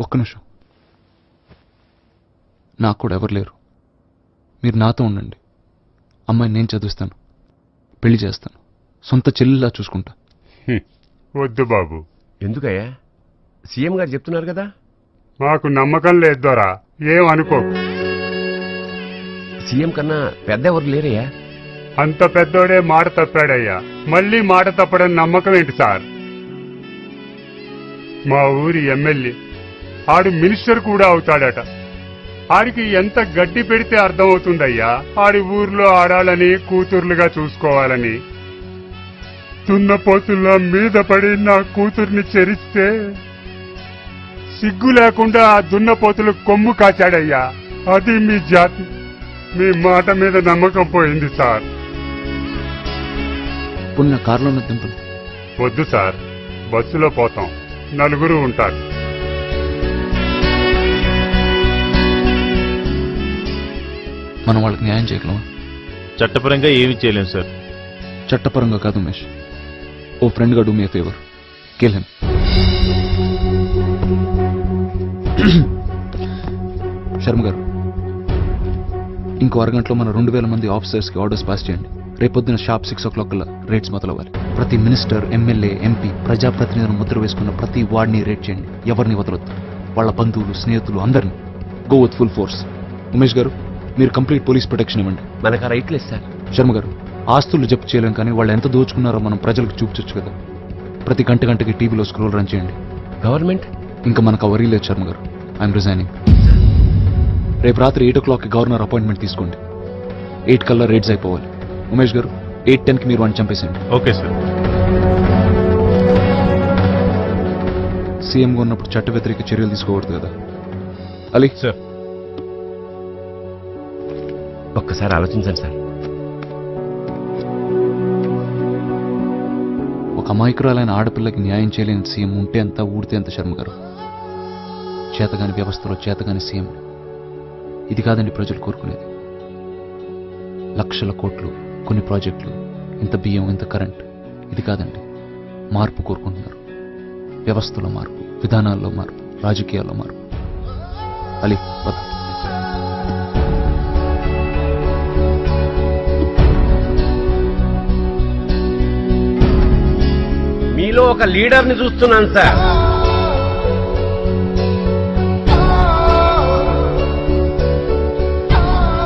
ఒక్క నిమిషం. నాకు కూడా ఎవరు లేరు. మీరు నాతో ఉండండి. అమ్మాయిని నేను చదివిస్తాను, పెళ్లి చేస్తాను, సొంత చెల్లిలా చూసుకుంటా. వద్దు బాబు. ఎందుకయ్యా? సీఎం గారు చెప్తున్నారు కదా. మాకు నమ్మకం లేదు దొరా, ఏం అనుకోకు. సీఎం కన్నా పెద్ద ఎవరు లేరయ్యా. అంత పెద్దోడే మాట తప్పాడయ్యా, మళ్ళీ మాట తప్పడం నమ్మకం ఏంటి సార్? మా ఊరి ఎమ్మెల్యే ఆడు మినిస్టర్ కూడా అవుతాడట. ఆడికి ఎంత గడ్డి పెడితే అర్థమవుతుందయ్యా ఆడి ఊర్లో ఆడాలని, కూతుర్లుగా చూసుకోవాలని. దున్నపోతుల్లా మీద పడి నా కూతుర్ని చెరిస్తే సిగ్గు లేకుండా ఆ దున్నపోతులు కొమ్ము కాచాడయ్యా. అది మీ జాతి. మీ మాట మీద నమ్మకం పోయింది సార్. పుణ్య కారులో దింపండి. వద్దు సార్, బస్సులో పోతాం, నలుగురు ఉంటారు. మనం వాళ్ళకి న్యాయం చేయగలమా? చట్టపరంగా ఏమీ చేయలేం సార్. చట్టపరంగా కాదు ఉమేష్. ఓ ఫ్రెండ్ గా do me favour, kill him. Sharma గారు, ఇంకో అరగంటలో మన 2000 మంది ఆఫీసర్స్ కి ఆర్డర్స్ పాస్ చేయండి. రేపొద్దున షార్ప్ 6 o'clock కల్లా రేట్స్ మొదలవ్వాలి. ప్రతి మినిస్టర్, ఎమ్మెల్యే, ఎంపీ, ప్రజాప్రతినిధులను ముద్ర వేసుకున్న ప్రతి వార్డ్ని రేట్ చేయండి. ఎవరిని వదలొద్దు. వాళ్ళ బంధువులు, స్నేహితులు అందరినీ. Go with full force. Umesh గారు, మీరు కంప్లీట్ పోలీస్ ప్రొటెక్షన్ ఇవ్వండి. మనకు రైట్ లేదు సార్. శర్మ గారు, ఆస్తులు జప్తు చేయలేం, కానీ వాళ్ళు ఎంత దోచుకున్నారో మనం ప్రజలకు చూపించచ్చు కదా. ప్రతి గంటకి టీవీలో స్క్రోల్ రన్ చేయండి. గవర్నమెంట్ ఇంకా మనకు వరీ లేదు శర్మ గారు. I'm resigning. రేపు రాత్రి 8 o'clock గవర్నర్ అపాయింట్మెంట్ తీసుకోండి. 8 కల్లా రేట్స్ అయిపోవాలి. ఉమేష్ గారు, 8:10 మీరు వాడిని చంపేసేయండి. Okay sir. సీఎంగా ఉన్నప్పుడు చట్ట వ్యతిరేక చర్యలు తీసుకోకూడదు కదా. అలీ సార్, ఒక్కసారి ఆలోచించండి సార్. ఒక అమాయకురాలైన ఆడపిల్లకి న్యాయం చేయలేని సీఎం ఉంటే ఎంత, ఊడితే ఎంత శర్మ గారు. చేతగాని వ్యవస్థలో చేతగాని సీఎం. ఇది కాదండి ప్రజలు కోరుకునేది. లక్షల కోట్లు, కొన్ని ప్రాజెక్టులు, ఇంత బియ్యం, ఇంత కరెంట్. ఇది కాదండి. మార్పు కోరుకుంటున్నారు. వ్యవస్థలో మార్పు, విధానాల్లో మార్పు, రాజకీయాల్లో మార్పు. అలీ పద. మీలో ఒక లీడర్ ని చూస్తున్నాను సార్.